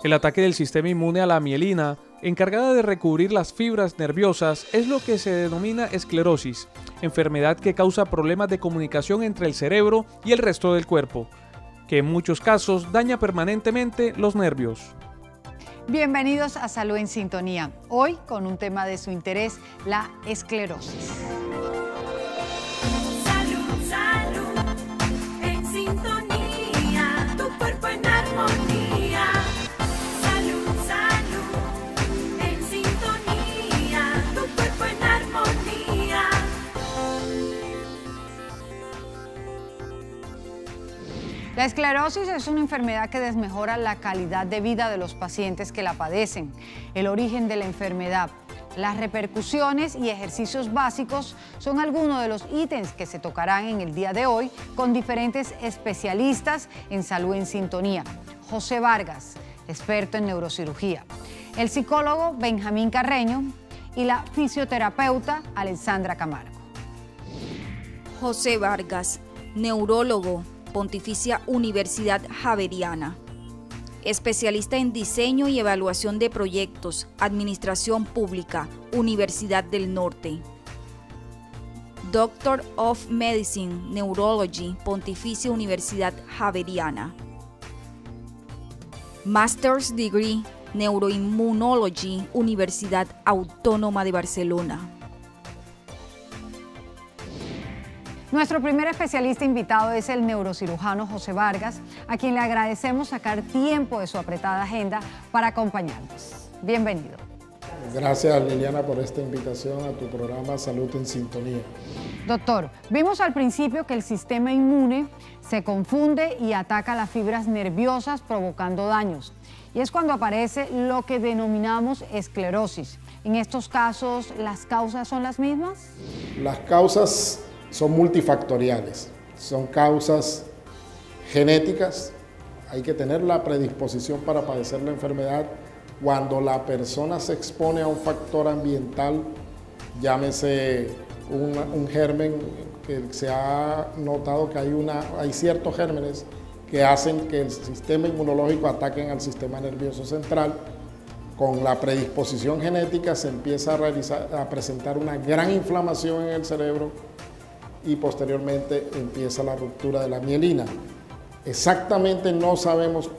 El ataque del sistema inmune a la mielina, encargada de recubrir las fibras nerviosas, es lo que se denomina esclerosis, enfermedad que causa problemas de comunicación entre el cerebro y el resto del cuerpo, que en muchos casos daña permanentemente los nervios. Bienvenidos a Salud en Sintonía, hoy con un tema de su interés, la esclerosis. Salud, salud, en sintonía, tu cuerpo en armonía. Salud, salud, en sintonía, tu cuerpo en armonía. La esclerosis es una enfermedad que desmejora la calidad de vida de los pacientes que la padecen. El origen de la enfermedad, las repercusiones y ejercicios básicos son algunos de los ítems que se tocarán en el día de hoy con diferentes especialistas en Salud en Sintonía. José Vargas, experto en neurocirugía, el psicólogo Benjamín Carreño y la fisioterapeuta Alexandra Camargo. José Vargas, neurólogo, Pontificia Universidad Javeriana. Especialista en diseño y evaluación de proyectos, Administración Pública, Universidad del Norte. Doctor of Medicine, Neurology, Pontificia Universidad Javeriana. Master's Degree, Neuroimmunology, Universidad Autónoma de Barcelona. Nuestro primer especialista invitado es el neurocirujano José Vargas, a quien le agradecemos sacar tiempo de su apretada agenda para acompañarnos. Bienvenido. Gracias, Liliana, por esta invitación a tu programa Salud en Sintonía. Doctor, vimos al principio que el sistema inmune se confunde y ataca las fibras nerviosas provocando daños. Y es cuando aparece lo que denominamos esclerosis. En estos casos, ¿las causas son las mismas? Las causas son multifactoriales, son causas genéticas, hay que tener la predisposición para padecer la enfermedad cuando la persona se expone a un factor ambiental, llámese un germen, que se ha notado que hay ciertos gérmenes que hacen que el sistema inmunológico ataque al sistema nervioso central. Con la predisposición genética se empieza a presentar una gran inflamación en el cerebro y posteriormente empieza la ruptura de la mielina. Exactamente no sabemos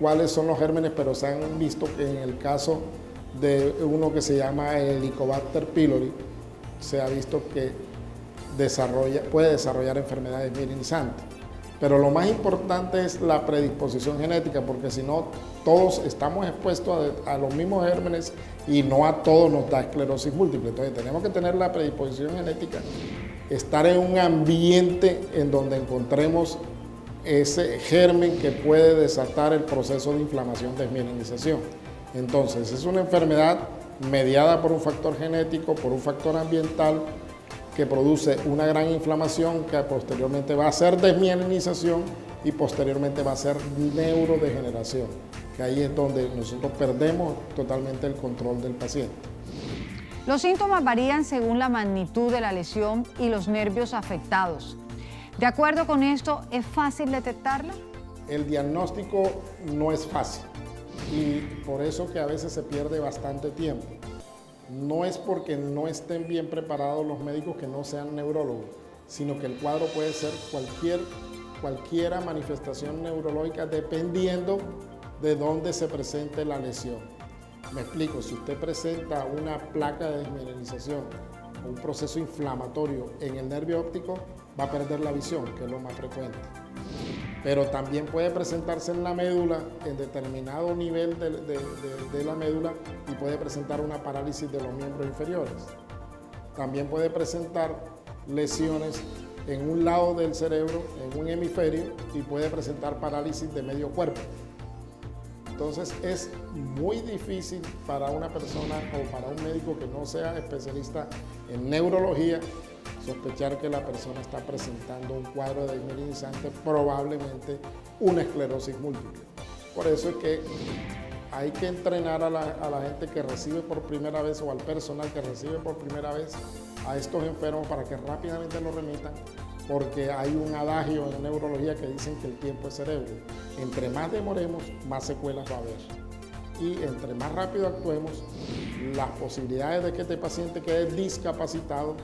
cuáles son los gérmenes, pero se han visto que en el caso de uno que se llama Helicobacter pylori, se ha visto que puede desarrollar enfermedades mielinizantes. Pero lo más importante es la predisposición genética, porque si no, todos estamos expuestos a los mismos gérmenes y no a todos nos da esclerosis múltiple. Entonces tenemos que tener la predisposición genética, estar en un ambiente en donde encontremos ese germen que puede desatar el proceso de inflamación, desmielinización. Entonces es una enfermedad mediada por un factor genético, por un factor ambiental, que produce una gran inflamación que posteriormente va a ser desmielinización y posteriormente va a ser neurodegeneración, que ahí es donde nosotros perdemos totalmente el control del paciente. Los síntomas varían según la magnitud de la lesión y los nervios afectados. De acuerdo con esto, ¿es fácil detectarla? El diagnóstico no es fácil y por eso que a veces se pierde bastante tiempo. No es porque no estén bien preparados los médicos que no sean neurólogos, sino que el cuadro puede ser cualquiera manifestación neurológica dependiendo de dónde se presente la lesión. Me explico, si usted presenta una placa de desmielinización o un proceso inflamatorio en el nervio óptico, va a perder la visión, que es lo más frecuente. Pero también puede presentarse en la médula, en determinado nivel de la médula, y puede presentar una parálisis de los miembros inferiores. También puede presentar lesiones en un lado del cerebro, en un hemisferio, y puede presentar parálisis de medio cuerpo. Entonces es muy difícil para una persona o para un médico que no sea especialista en neurología sospechar que la persona está presentando un cuadro de desmielinizante, probablemente una esclerosis múltiple. Por eso es que hay que entrenar a la gente que recibe por primera vez o al personal que recibe por primera vez a estos enfermos para que rápidamente lo remitan porque hay un adagio en neurología que dicen que el tiempo es cerebro. Entre más demoremos, más secuelas va a haber. Y entre más rápido actuemos, las posibilidades de que este paciente quede discapacitado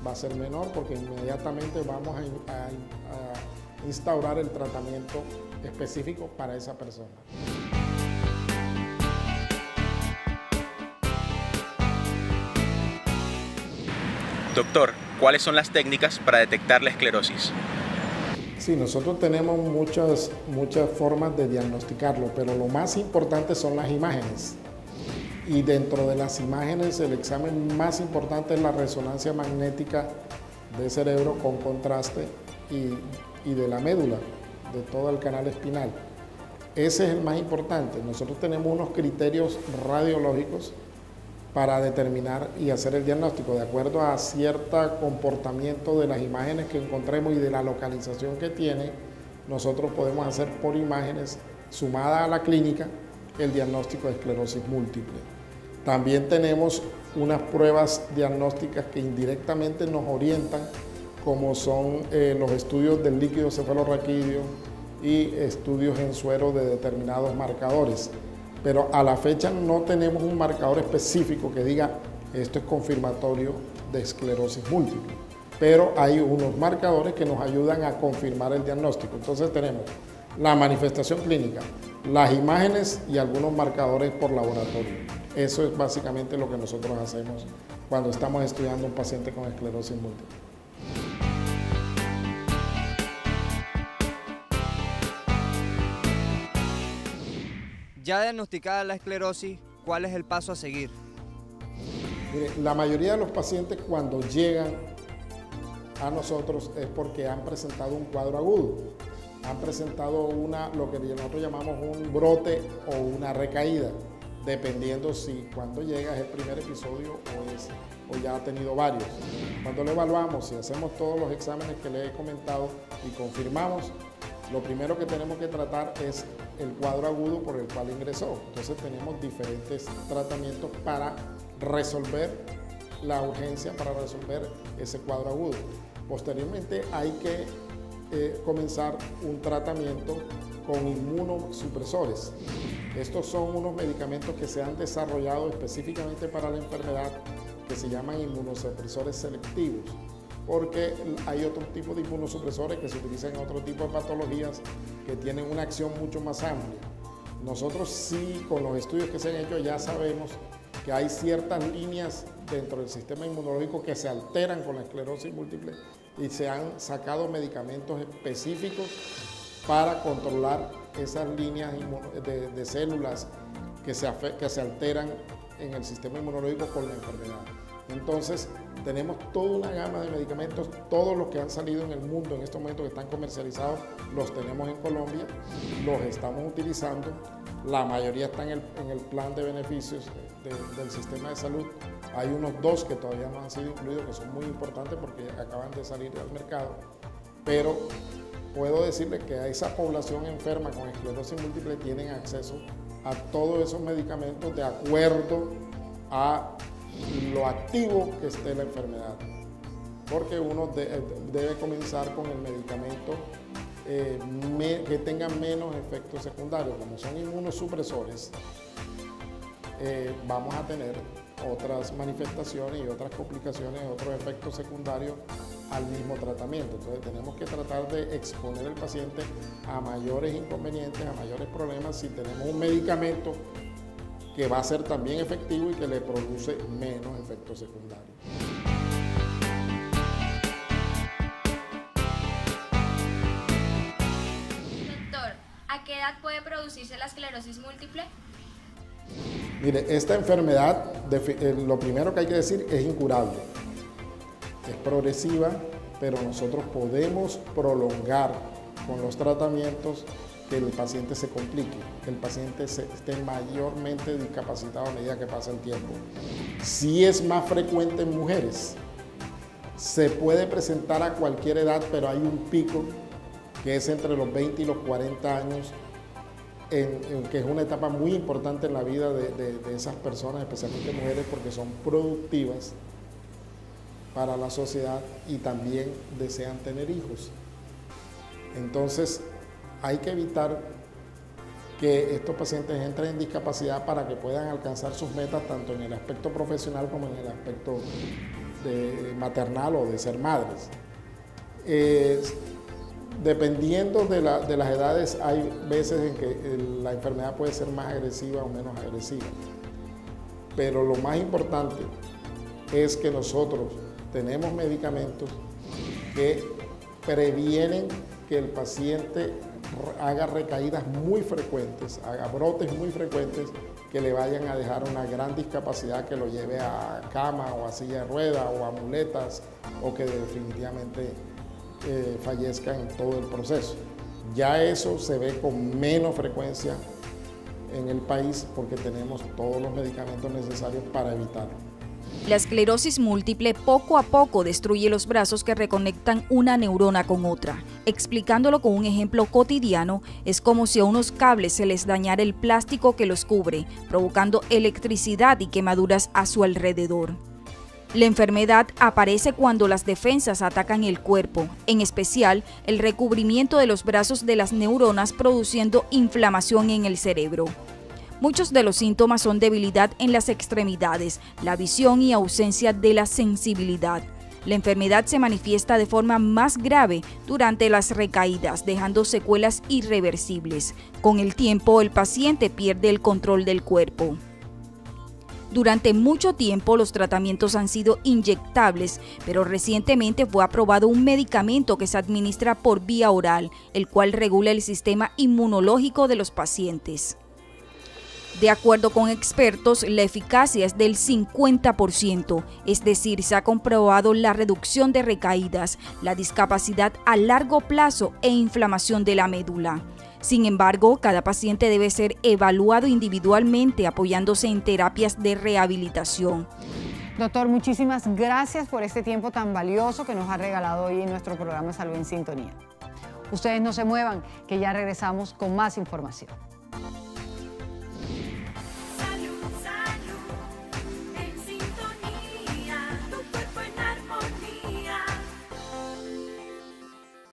va a ser menor, porque inmediatamente vamos a instaurar el tratamiento específico para esa persona. Doctor, ¿cuáles son las técnicas para detectar la esclerosis? Sí, nosotros tenemos muchas formas de diagnosticarlo, pero lo más importante son las imágenes. Y dentro de las imágenes, el examen más importante es la resonancia magnética del cerebro con contraste y de la médula, de todo el canal espinal. Ese es el más importante. Nosotros tenemos unos criterios radiológicos para determinar y hacer el diagnóstico de acuerdo a cierto comportamiento de las imágenes que encontremos y de la localización que tiene. Nosotros podemos hacer por imágenes, sumada a la clínica, el diagnóstico de esclerosis múltiple. También tenemos unas pruebas diagnósticas que indirectamente nos orientan, como son los estudios del líquido cefalorraquídeo y estudios en suero de determinados marcadores. Pero a la fecha no tenemos un marcador específico que diga esto es confirmatorio de esclerosis múltiple, pero hay unos marcadores que nos ayudan a confirmar el diagnóstico. Entonces tenemos la manifestación clínica, las imágenes y algunos marcadores por laboratorio. Eso es básicamente lo que nosotros hacemos cuando estamos estudiando un paciente con esclerosis múltiple. Ya diagnosticada la esclerosis, ¿cuál es el paso a seguir? Mire, la mayoría de los pacientes cuando llegan a nosotros es porque han presentado un cuadro agudo, han presentado lo que nosotros llamamos un brote o una recaída, dependiendo si cuando llega es el primer episodio o ya ha tenido varios. Cuando lo evaluamos, si hacemos todos los exámenes que le he comentado y confirmamos, lo primero que tenemos que tratar es el cuadro agudo por el cual ingresó. Entonces tenemos diferentes tratamientos para resolver la urgencia, para resolver ese cuadro agudo. Posteriormente hay que comenzar un tratamiento con inmunosupresores. Estos son unos medicamentos que se han desarrollado específicamente para la enfermedad, que se llaman inmunosupresores selectivos, porque hay otro tipo de inmunosupresores que se utilizan en otro tipo de patologías que tienen una acción mucho más amplia. Nosotros sí, con los estudios que se han hecho, ya sabemos que hay ciertas líneas dentro del sistema inmunológico que se alteran con la esclerosis múltiple y se han sacado medicamentos específicos para controlar esas líneas de células que se alteran en el sistema inmunológico con la enfermedad. Entonces, tenemos toda una gama de medicamentos, todos los que han salido en el mundo en estos momentos que están comercializados, los tenemos en Colombia, los estamos utilizando, la mayoría están en el plan de beneficios del sistema de salud. Hay unos 2 que todavía no han sido incluidos, que son muy importantes porque acaban de salir al mercado, pero puedo decirles que a esa población enferma con esclerosis múltiple tienen acceso a todos esos medicamentos de acuerdo a lo activo que esté la enfermedad, porque uno debe comenzar con el medicamento que tenga menos efectos secundarios. Como son inmunosupresores, vamos a tener otras manifestaciones y otras complicaciones, otros efectos secundarios al mismo tratamiento. Entonces tenemos que tratar de exponer al paciente a mayores inconvenientes, a mayores problemas si tenemos un medicamento que va a ser también efectivo y que le produce menos efectos secundarios. Doctor, ¿a qué edad puede producirse la esclerosis múltiple? Mire, esta enfermedad, lo primero que hay que decir, es incurable. Es progresiva, pero nosotros podemos prolongar con los tratamientos que el paciente se complique, que el paciente esté mayormente discapacitado a medida que pasa el tiempo. Sí es más frecuente en mujeres, se puede presentar a cualquier edad, pero hay un pico que es entre los 20 y los 40 años, que es una etapa muy importante en la vida de esas personas, especialmente mujeres, porque son productivas para la sociedad y también desean tener hijos. Entonces, hay que evitar que estos pacientes entren en discapacidad para que puedan alcanzar sus metas tanto en el aspecto profesional como en el aspecto maternal o de ser madres. Dependiendo de las edades, hay veces en que la enfermedad puede ser más agresiva o menos agresiva. Pero lo más importante es que nosotros tenemos medicamentos que previenen que el paciente haga recaídas muy frecuentes, haga brotes muy frecuentes que le vayan a dejar una gran discapacidad que lo lleve a cama o a silla de ruedas o a muletas o que definitivamente fallezca en todo el proceso. Ya eso se ve con menos frecuencia en el país porque tenemos todos los medicamentos necesarios para evitarlo. La esclerosis múltiple poco a poco destruye los brazos que reconectan una neurona con otra. Explicándolo con un ejemplo cotidiano, es como si a unos cables se les dañara el plástico que los cubre, provocando electricidad y quemaduras a su alrededor. La enfermedad aparece cuando las defensas atacan el cuerpo, en especial el recubrimiento de los brazos de las neuronas, produciendo inflamación en el cerebro. Muchos de los síntomas son debilidad en las extremidades, la visión y ausencia de la sensibilidad. La enfermedad se manifiesta de forma más grave durante las recaídas, dejando secuelas irreversibles. Con el tiempo, el paciente pierde el control del cuerpo. Durante mucho tiempo los tratamientos han sido inyectables, pero recientemente fue aprobado un medicamento que se administra por vía oral, el cual regula el sistema inmunológico de los pacientes. De acuerdo con expertos, la eficacia es del 50%, es decir, se ha comprobado la reducción de recaídas, la discapacidad a largo plazo e inflamación de la médula. Sin embargo, cada paciente debe ser evaluado individualmente apoyándose en terapias de rehabilitación. Doctor, muchísimas gracias por este tiempo tan valioso que nos ha regalado hoy en nuestro programa Salud en Sintonía. Ustedes no se muevan, que ya regresamos con más información.